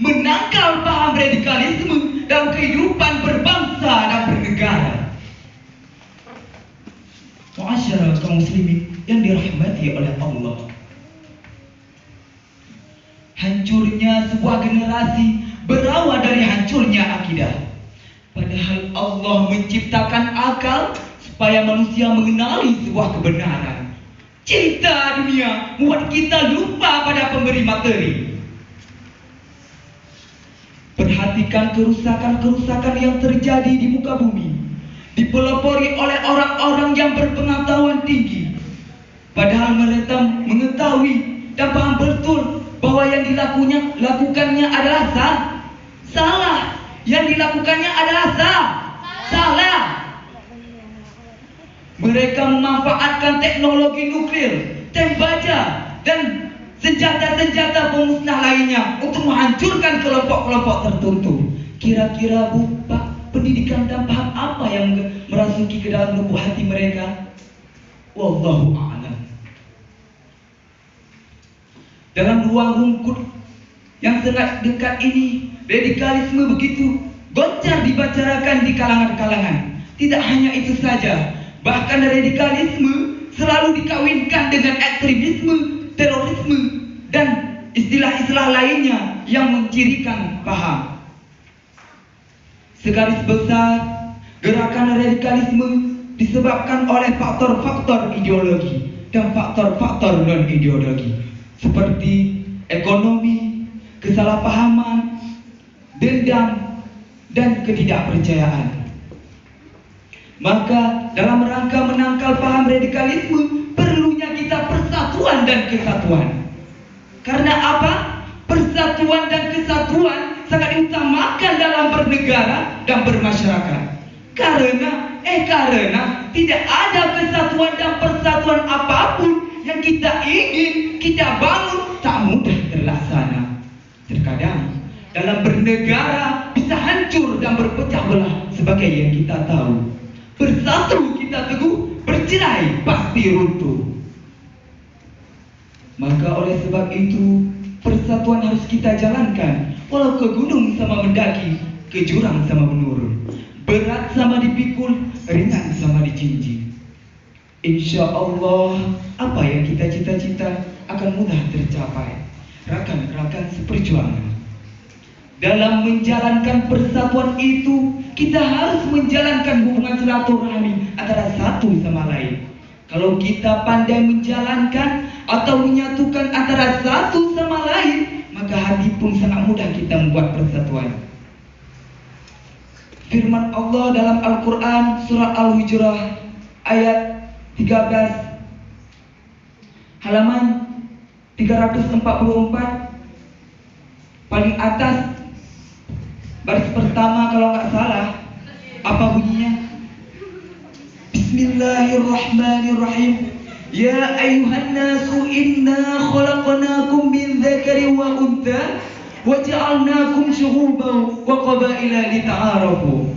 menangkal paham radikalisme dalam kehidupan berbangsa dan bernegara. Muasyarah kaum muslimin yang dirahmati oleh Allah, hancurnya sebuah generasi berawal dari hancurnya akidah. Padahal Allah menciptakan akal supaya manusia mengenali sebuah kebenaran. Cinta dunia membuat kita lupa pada pemberi materi. Perhatikan kerusakan-kerusakan yang terjadi di muka bumi, dipelopori oleh orang-orang yang berpengetahuan tinggi. Padahal mereka mengetahui dan paham betul bahwa yang dilakukannya adalah salah. Yang dilakukannya adalah salah. Mereka memanfaatkan teknologi nuklir, tembaga, dan senjata-senjata pemusnah lainnya untuk menghancurkan kelompok-kelompok tertentu. Kira-kira Pak, pendidikan dan paham apa yang merasuki ke dalam lubuk hati mereka? Wallahu a'lam. Dalam ruang rungkut yang sangat dekat ini, radikalisme begitu goncar dibicarakan di kalangan-kalangan. Tidak hanya itu saja, bahkan radikalisme selalu dikawinkan dengan ekstremisme, terorisme, dan istilah-istilah lainnya yang mencirikan paham. Segaris besar, gerakan radikalisme disebabkan oleh faktor-faktor ideologi dan faktor-faktor non-ideologi seperti ekonomi, kesalahpahaman, dendam, dan ketidakpercayaan. Maka dalam rangka menangkal paham radikalisme, perlunya kita persatuan dan kesatuan. Karena apa? Persatuan dan kesatuan sangat diutamakan dalam bernegara dan bermasyarakat. Karena tidak ada kesatuan dan persatuan apapun yang kita ingin, kita bangun, tak mudah terlaksana. Terkadang dalam bernegara bisa hancur dan berpecah belah sebagai yang kita tahu. Bersatu kita teguh, bercerai pasti runtuh. Maka oleh sebab itu, persatuan harus kita jalankan. Walau ke gunung sama mendaki, ke jurang sama menurun, berat sama dipikul, ringan sama dijinjing. Insya Allah, apa yang kita cita-cita akan mudah tercapai. Rakan-rakan seperjuangan, dalam menjalankan persatuan itu, kita harus menjalankan hubungan silaturahmi antara satu sama lain. Kalau kita pandai menjalankan atau menyatukan antara satu sama lain, maka hati pun sangat mudah kita membuat persatuan. Firman Allah dalam Al-Quran surah Al-Hujurah ayat 13 halaman 344 paling atas baris pertama kalau nggak salah. Apa bunyinya? Bismillahirrahmanirrahim. Ya ayuhan nasu inna khalaqnakum min dzakari wa untha wa ja'alnakum syu'uban wa qabaila lita'arafu.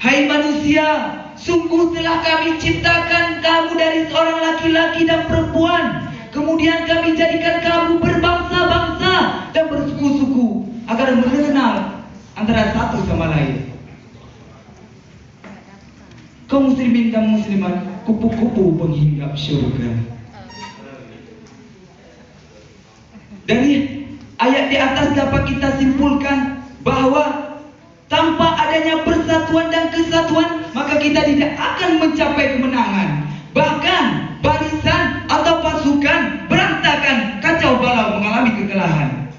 Hai manusia, sungguh telah kami ciptakan kamu dari seorang laki-laki dan perempuan. Kemudian kami jadikan kamu berbangsa-bangsa dan bersuku-suku agar mengenal antara satu sama lain. Kaum muslimin dan muslimat, kupu-kupu penghinggap surga. Dari ayat di atas dapat kita simpulkan bahwa tanpa adanya persatuan dan kesatuan, maka kita tidak akan mencapai kemenangan. Bahkan barisan atau pasukan berantakan, kacau balau, mengalami kekalahan.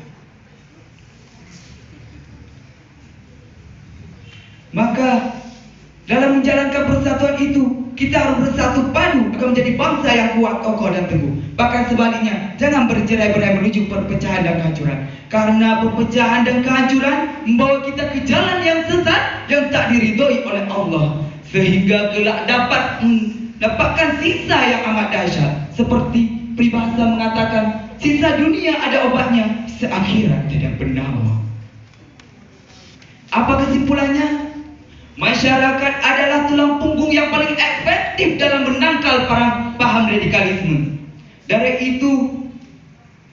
Maka dalam menjalankan persatuan itu, kita harus bersatu padu akan menjadi bangsa yang kuat, kokoh, dan teguh. Bahkan sebaliknya, jangan bercerai-berai menuju perpecahan dan kehancuran. Karena perpecahan dan kehancuran membawa kita ke jalan yang sesat yang tak diridhoi oleh Allah, sehingga kelak dapat mendapatkan sisa yang amat dahsyat. Seperti peribahasa mengatakan, sisa dunia ada obatnya, seakhirat tidak bernyawa. Apa kesimpulannya? Masyarakat adalah tulang punggung yang paling efektif dalam menangkal paham radikalisme.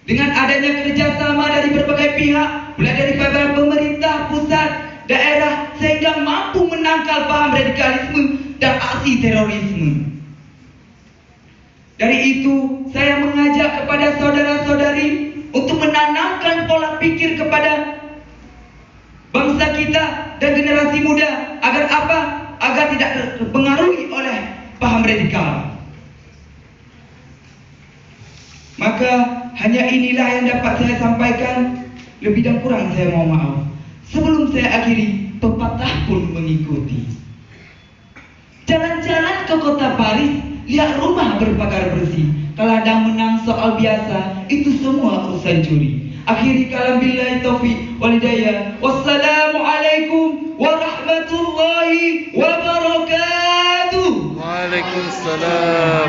Dengan adanya kerjasama dari berbagai pihak, mulai dari pemerintah pusat, daerah, sehingga mampu menangkal paham radikalisme dan aksi terorisme. Dari itu, saya mengajak kepada saudara-saudari untuk menanamkan pola pikir kepada bangsa kita dan generasi muda agar apa? Agar tidak terpengaruhi oleh paham radikal. Maka hanya inilah yang dapat saya sampaikan. Lebih dan kurang saya mohon maaf. Sebelum saya akhiri, pepatah pun mengikuti. Jalan-jalan ke kota Paris, lihat rumah berpagar bersih. Kalau ada menang soal biasa, itu semua urusan juri. Akhiri kalam billahi taufiq wal hidayah. Wassalamualaikum warahmatullahi wabarakatuh. Waalaikumsalam.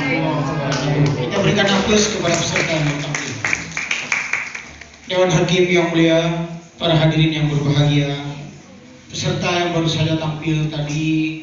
Kita berikan aplaus kepada peserta yang tampil. Dewan Hakim yang mulia, para hadirin yang berbahagia, peserta yang baru saja tampil tadi